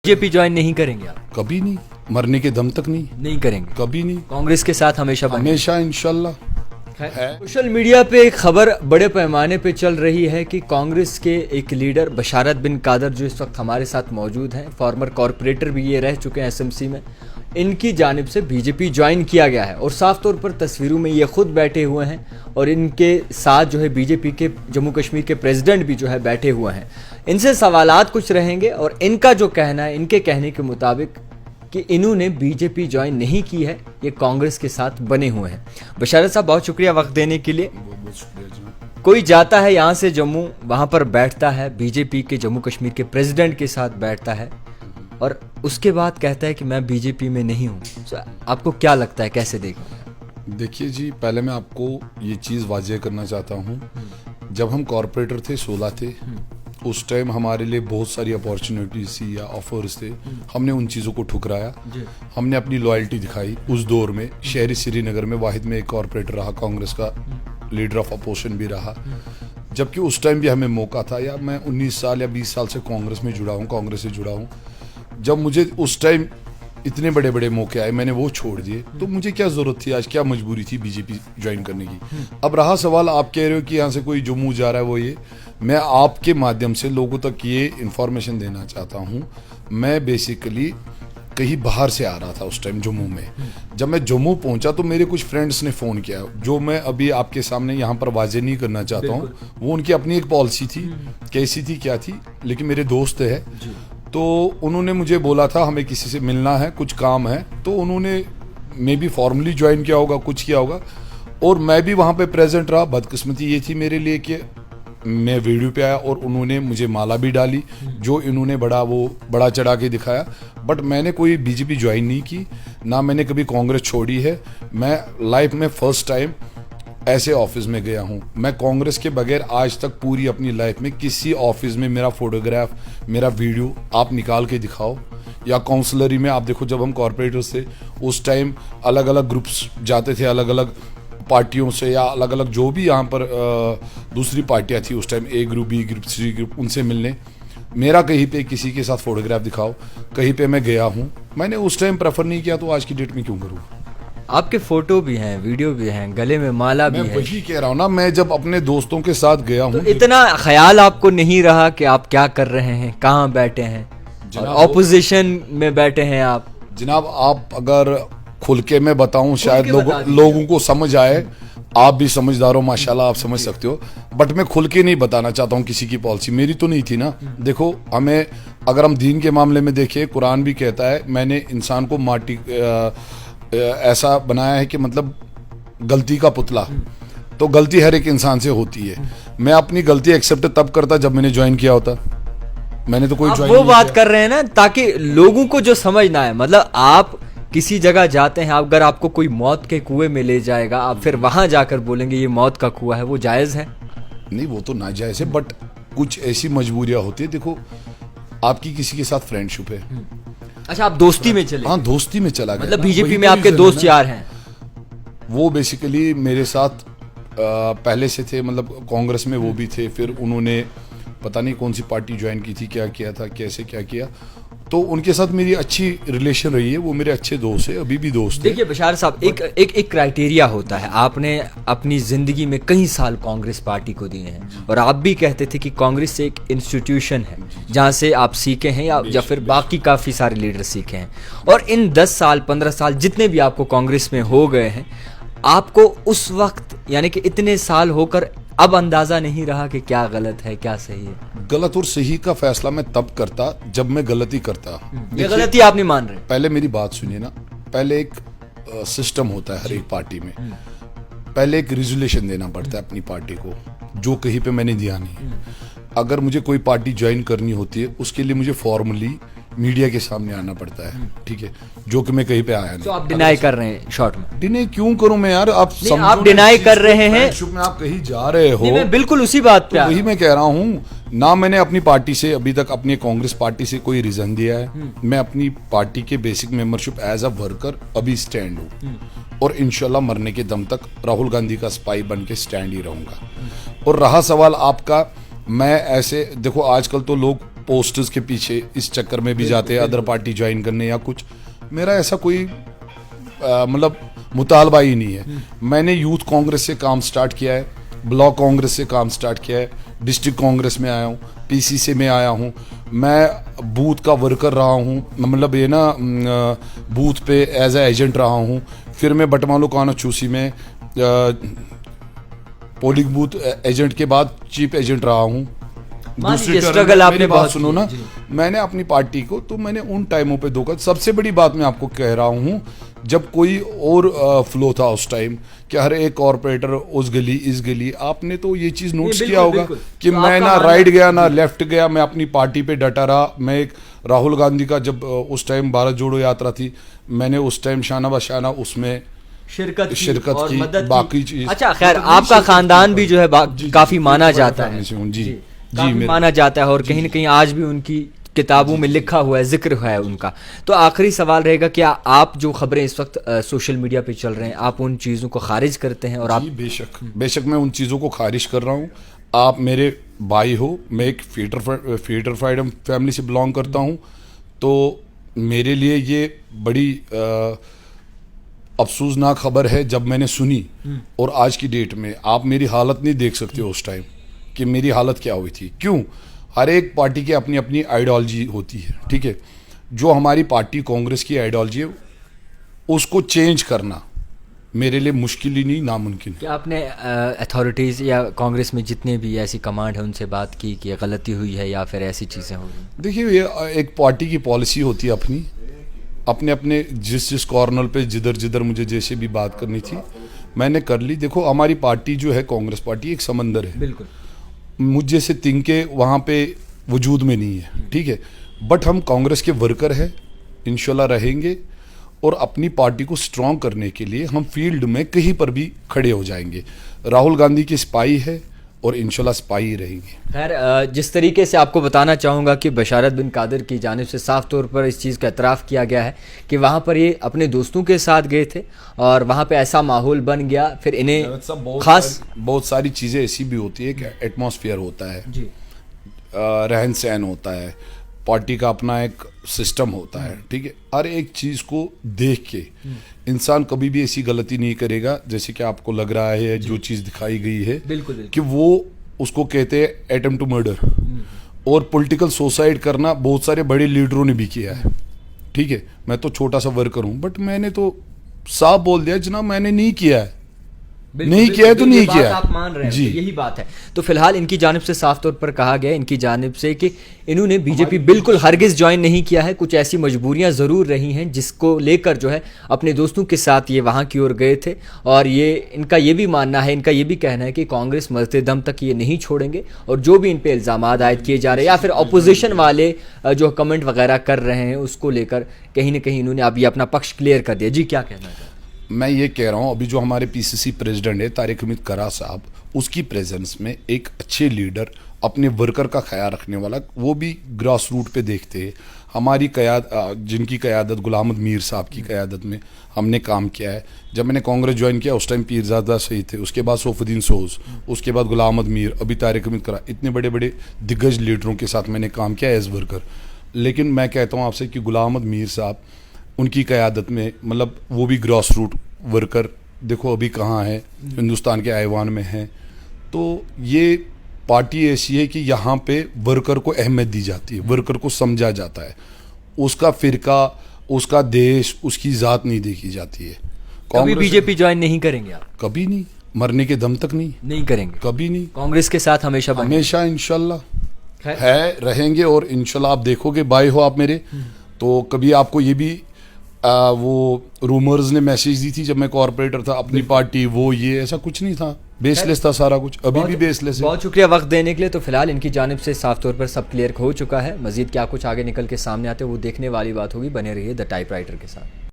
BJP join नहीं करेंगे आप? कभी नहीं, मरने के दम तक नहीं करेंगे, कभी नहीं। कांग्रेस के साथ हमेशा इंशाल्लाह। सोशल मीडिया पे एक खबर बड़े पैमाने पे चल रही है कि कांग्रेस के एक लीडर बशारत बिन कादर, जो इस वक्त हमारे साथ मौजूद हैं, फॉर्मर कॉरपोरेटर भी ये रह चुके हैं एसएमसी में, इनकी जानिब से बीजेपी ज्वाइन किया गया है और साफ तौर पर तस्वीरों में ये खुद बैठे हुए हैं और इनके साथ जो है बीजेपी के जम्मू कश्मीर के प्रेसिडेंट भी जो है बैठे हुए हैं। इनसे सवालात कुछ रहेंगे और इनका जो कहना है, इनके कहने के मुताबिक कि इन्होंने बीजेपी ज्वाइन नहीं की है, ये कांग्रेस के साथ बने हुए हैं। बशारत साहब, बहुत शुक्रिया वक्त देने के लिए। कोई जाता है यहाँ से जम्मू, वहाँ पर बैठता है, बीजेपी के जम्मू कश्मीर के प्रेसिडेंट के साथ बैठता है और उसके बाद कहता है कि मैं बीजेपी में नहीं हूँ। आपको क्या लगता है, कैसे देखो? देखिए जी, पहले मैं आपको ये चीज़ वाज़ेह करना चाहता हूँ, जब हम कॉरपोरेटर थे, 16 थे, उस टाइम हमारे लिए बहुत सारी अपॉर्चुनिटीज थी या ऑफर्स थे, हमने उन चीज़ों को ठुकराया। हमने अपनी लॉयल्टी दिखाई। उस दौर में शहरी श्रीनगर में वाहिद में एक कॉरपोरेटर रहा, कांग्रेस का लीडर ऑफ अपोजिशन भी रहा, जबकि उस टाइम भी हमें मौका था। या मैं 19 साल या 20 साल से कांग्रेस में जुड़ा हूँ, कांग्रेस से जुड़ा हूँ। जब मुझे उस टाइम इतने बड़े बड़े मौके आए, मैंने वो छोड़ दिए, तो मुझे क्या जरूरत थी, आज क्या मजबूरी थी बीजेपी ज्वाइन करने की। अब रहा सवाल, आप कह रहे हो कि यहाँ से कोई जम्मू जा रहा है, वो ये, मैं आपके माध्यम से लोगों तक ये इंफॉर्मेशन देना चाहता हूँ। मैं बेसिकली कहीं बाहर से आ रहा था उस टाइम जम्मू में। जब मैं जम्मू पहुंचा तो मेरे कुछ फ्रेंड्स ने फ़ोन किया, जो मैं अभी आपके सामने यहाँ पर वाजे नहीं करना चाहता हूँ। वो उनकी अपनी एक पॉलिसी थी, कैसी थी क्या थी, लेकिन मेरे दोस्त है, तो उन्होंने मुझे बोला था हमें किसी से मिलना है, कुछ काम है, तो उन्होंने मे बी फॉर्मली ज्वाइन किया होगा, कुछ किया होगा, और मैं भी वहाँ पे प्रेजेंट रहा। बदकिस्मती ये थी मेरे लिए कि मैं वीडियो पे आया और उन्होंने मुझे माला भी डाली, जो इन्होंने बड़ा चढ़ा के दिखाया। बट मैंने कोई बीजेपी ज्वाइन नहीं की, ना मैंने कभी कांग्रेस छोड़ी है। मैं लाइफ में फर्स्ट टाइम ऐसे ऑफिस में गया हूँ। मैं कांग्रेस के बगैर आज तक पूरी अपनी लाइफ में किसी ऑफिस में मेरा फोटोग्राफ, मेरा वीडियो आप निकाल के दिखाओ, या काउंसलरी में आप देखो, जब हम कॉरपोरेटर्स थे उस टाइम अलग अलग ग्रुप्स जाते थे, अलग अलग पार्टियों से, या अलग अलग जो भी यहाँ पर दूसरी पार्टियाँ थी उस time, A group, B group, C group, उनसे मिलने। मेरा कहीं पे किसी के साथ फोटोग्राफ दिखाओ, कहीं पे मैं गया हूँ, मैंने उस टाइम प्रेफर नहीं किया, तो आज की डेट में क्यों करूँ? आपके फोटो भी हैं, वीडियो भी हैं, गले में माला भी है। मैं वही कह रहा हूँ ना, मैं जब अपने दोस्तों के साथ गया हूँ, तो इतना ख्याल आपको नहीं रहा कि आप क्या कर रहे हैं, कहाँ बैठे हैं, ऑपोजिशन में बैठे हैं आप? जनाब, आप अगर खुल के मैं बताऊं, शायद लोगों को समझ आए। आप भी समझदार हो माशाल्लाह, आप समझ सकते हो, बट मैं खुल के नहीं बताना चाहता हूं किसी की पॉलिसी। मेरी तो नहीं थी ना। देखो, हमें अगर हम दीन के मामले में देखें, कुरान भी कहता है मैंने इंसान को माटी ऐसा बनाया है कि मतलब गलती का पुतला, तो गलती हर एक इंसान से होती है। मैं अपनी गलती एक्सेप्ट तब करता जब मैंने ज्वाइन किया होता। मैंने तो कोई ज्वाइन वो बात कर रहे हैं ना, ताकि लोगों को जो समझ ना आए। मतलब आप किसी जगह जाते हैं, अगर आपको कोई मौत के कुएं में ले जाएगा, आप फिर वहां जाकर बोलेंगे ये मौत का कुआं है, वो जायज है? नहीं, वो तो नाजायज है, बट कुछ ऐसी मजबूरियां होती है। देखो, आपकी किसी के साथ फ्रेंडशिप है। अच्छा, आप दोस्ती में चले? हाँ, दोस्ती में चला गया। मतलब बीजेपी में आपके दोस्त यार हैं? वो बेसिकली मेरे साथ पहले से थे, मतलब कांग्रेस में वो भी थे, फिर उन्होंने पता नहीं कौन सी पार्टी ज्वाइन की थी, क्या किया था, कैसे क्या किया, तो उनके साथ मेरी अच्छी रिलेशन रही है। वो मेरे अच्छे दोस्त है, अभी भी दोस्त है। देखिए बशार साहब, एक क्राइटेरिया होता है। आपने अपनी जिंदगी में कई साल कांग्रेस पार्टी को दिए हैं और आप भी कहते थे कि कांग्रेस एक इंस्टीट्यूशन है जहां से आप सीखे हैं, या फिर बाकी काफ़ी सारे लीडर सीखे हैं। और इन 10 साल 15 साल जितने भी आपको कांग्रेस में हो गए हैं, आपको उस वक्त यानी कि इतने साल होकर अब अंदाजा नहीं रहा कि क्या गलत है, क्या सही है? गलत और सही का फैसला मैं तब करता जब मैं गलती करता। ये गलती आप नहीं मान रहे? पहले मेरी बात सुनिए ना। पहले एक सिस्टम होता है हर एक पार्टी में। पहले एक रिजोल्यूशन देना पड़ता है अपनी पार्टी को, जो कहीं पे मैंने दिया नहीं। अगर मुझे कोई पार्टी ज्वाइन करनी होती है, उसके लिए मुझे फॉर्मली मीडिया के सामने आना पड़ता है, ठीक है, जो कि मैं कहीं पे आया नहीं। तो आप डिनाई कर रहे हैं शॉर्ट में? डिनाई क्यों करूं मैं यार? आप डिनाई कर रहे हैं, में आप कहीं जा रहे हो। मैं बिल्कुल उसी बात पे, तो वही मैं कह रहा हूँ ना। मैंने अपनी पार्टी से अभी तक, अपनी कांग्रेस पार्टी से कोई रीजन दिया है। मैं अपनी पार्टी के basic membership as a worker अभी स्टैंड हूँ, और इंशाल्लाह मरने के दम तक राहुल गांधी का स्पाई बन के स्टैंड ही रहूंगा। और रहा सवाल आपका, मैं ऐसे देखो, आजकल तो लोग पोस्टर्स के पीछे इस चक्कर में भी जाते हैं अदर पार्टी ज्वाइन करने या कुछ। मेरा ऐसा कोई मतलब मुतालबा ही नहीं है। मैंने यूथ कांग्रेस से काम स्टार्ट किया है, ब्लॉक कांग्रेस से काम स्टार्ट किया है, डिस्ट्रिक्ट कांग्रेस में आया हूँ, पीसीसी में आया हूँ, मैं बूथ का वर्कर रहा हूँ, मतलब ये ना बूथ पे एज ए एजेंट रहा हूँ। फिर मैं बटमालू काना चूसी में पोलिंग बूथ एजेंट के बाद चीफ एजेंट रहा हूँ। दूसरी स्ट्रगल आपने बात बहुत सुनो ना, मैंने अपनी पार्टी को तो मैंने उन टाइमों पे धोखा। सबसे बड़ी बात मैं आपको कह रहा हूँ, जब कोई और फ्लो था उस टाइम कि हर एक कॉर्पोरेटर उस गली इस गली, आपने तो ये चीज नोट्स किया होगा कि तो मैं ना राइट गया ना लेफ्ट गया, मैं अपनी पार्टी पे डटा रहा। मैं एक राहुल गांधी का जब उस टाइम भारत जोड़ो यात्रा थी, मैंने उस टाइम शाना बशाना उसमें शिरकत की, बाकी चीज। अच्छा खैर, आपका खानदान भी जो है काफी माना जाता है, जी माना जाता है, और कहीं ना कहीं आज भी उनकी किताबों में लिखा हुआ है, जिक्र है उनका। तो आखिरी सवाल रहेगा, क्या आप जो खबरें इस वक्त सोशल मीडिया पे चल रहे हैं, आप उन चीज़ों को खारिज करते हैं? और आप बेशक मैं उन चीज़ों को खारिज कर रहा हूँ। आप मेरे भाई हो, मैं एक फीडर फ्रीडम फैमिली से बिलोंग करता हूँ, तो मेरे लिए ये बड़ी अफसोसनाक खबर है जब मैंने सुनी। और आज की डेट में आप मेरी हालत नहीं देख सकते हो उस टाइम कि मेरी हालत क्या हुई थी। क्यों? हर एक पार्टी की अपनी अपनी आइडियोलॉजी होती है, ठीक है। जो हमारी पार्टी कांग्रेस की आइडियोलॉजी है उसको चेंज करना मेरे लिए मुश्किल ही नहीं, नामुमकिन। क्या आपने अथॉरिटीज़ या कांग्रेस में जितने भी ऐसी कमांड है उनसे बात की कि गलती हुई है या फिर ऐसी चीज़ें हो गई? देखिए, ये एक पार्टी की पॉलिसी होती है अपनी, अपने अपने जिस कॉर्नर पे जिधर मुझे जैसे भी बात करनी थी मैंने कर ली। देखो, हमारी पार्टी जो है कांग्रेस पार्टी एक समंदर है, बिल्कुल। मुझ जैसे तिनके वहाँ पे वजूद में नहीं है, ठीक है। बट हम कांग्रेस के वर्कर हैं, इंशाल्लाह रहेंगे, और अपनी पार्टी को स्ट्रॉन्ग करने के लिए हम फील्ड में कहीं पर भी खड़े हो जाएंगे। राहुल गांधी की सिपाही है और इंशाल्लाह सिपाही ही रहेंगे। खैर, जिस तरीके से आपको बताना चाहूँगा कि बशारत बिन कादर की जानिब से साफ तौर पर इस चीज़ का एतराफ़ किया गया है कि वहाँ पर ये अपने दोस्तों के साथ गए थे और वहाँ पे ऐसा माहौल बन गया, फिर इन्हें खास बहुत सारी चीज़ें ऐसी भी होती है कि एटमॉस्फेयर होता है जी, रहन सहन होता है, पार्टी का अपना एक सिस्टम होता है, ठीक है। हर एक चीज़ को देख के इंसान कभी भी ऐसी गलती नहीं करेगा जैसे कि आपको लग रहा है जो चीज़ दिखाई गई है, बिल्कुल। कि वो उसको कहते हैं अटेम्प्ट टू मर्डर। और पॉलिटिकल सुसाइड करना बहुत सारे बड़े लीडरों ने भी किया है, ठीक है। मैं तो छोटा सा वर्कर हूँ, बट मैंने तो साफ बोल दिया जनाब मैंने नहीं किया है, नहीं किया है तो नहीं किया है, आप मान रहे हैं जी, यही बात है। तो फिलहाल इनकी जानिब से साफ तौर पर कहा गया इनकी जानिब से कि इन्होंने बीजेपी बिल्कुल हरगिज ज्वाइन नहीं किया है। कुछ ऐसी मजबूरियां जरूर रही हैं जिसको लेकर जो है अपने दोस्तों के साथ ये वहां की ओर गए थे। और ये इनका ये भी मानना है, इनका ये भी कहना है कि कांग्रेस मरते दम तक ये नहीं छोड़ेंगे, और जो भी इन पे इल्जाम आयद किए जा रहे हैं या फिर अपोजिशन वाले जो कमेंट वगैरह कर रहे हैं उसको लेकर कहीं ना कहीं इन्होंने अब ये अपना पक्ष क्लियर कर दिया। जी, क्या कहना है? मैं ये कह रहा हूँ, अभी जो हमारे पीसीसी प्रेसिडेंट है तारिक हमीद करा साहब, उसकी प्रेजेंस में एक अच्छे लीडर, अपने वर्कर का ख्याल रखने वाला, वो भी ग्रास रूट पे देखते हैं। हमारी जिनकी क़यादत गुलाम अहमद मीर साहब की क़यादत में हमने काम किया है। जब मैंने कांग्रेस ज्वाइन किया उस टाइम पीरजादा सईद थे, उसके बाद सौफुद्दीन सोज, उसके बाद गुलाम अहमद मीर, अभी तारिक हमीद करा, इतने बड़े बड़े दिग्गज लीडरों के साथ मैंने काम किया एज वर्कर। लेकिन मैं कहता हूँ आपसे कि गुलाम अहमद मीर साहब उनकी क़यादत में, मतलब वो भी ग्रास रूट वर्कर, देखो अभी कहाँ है, हिंदुस्तान के ऐवान में है। तो ये पार्टी ऐसी है कि यहाँ पे वर्कर को अहमियत दी जाती है, वर्कर को समझा जाता है, उसका फिरका, उसका देश, उसकी ज़ात नहीं देखी जाती है। कभी बीजेपी ज्वाइन नहीं करेंगे आप? कभी नहीं, मरने के दम तक नहीं करेंगे, कभी नहीं। कांग्रेस के साथ हमेशा इंशाल्लाह है, रहेंगे। और इंशाल्लाह आप देखोगे, भाई हो आप मेरे, तो कभी आपको ये भी वो रूमर्स ने मैसेज दी थी जब मैं कॉर्पोरेटर था, अपनी पार्टी वो ये, ऐसा कुछ नहीं था, बेसलेस था सारा कुछ, अभी भी बेसलेस है। बहुत शुक्रिया वक्त देने के लिए। तो फिलहाल इनकी जानिब से साफ तौर पर सब क्लियर हो चुका है। मजीद क्या कुछ आगे निकल के सामने आते हैं वो देखने वाली बात होगी। बने रहिए द टाइपराइटर के साथ।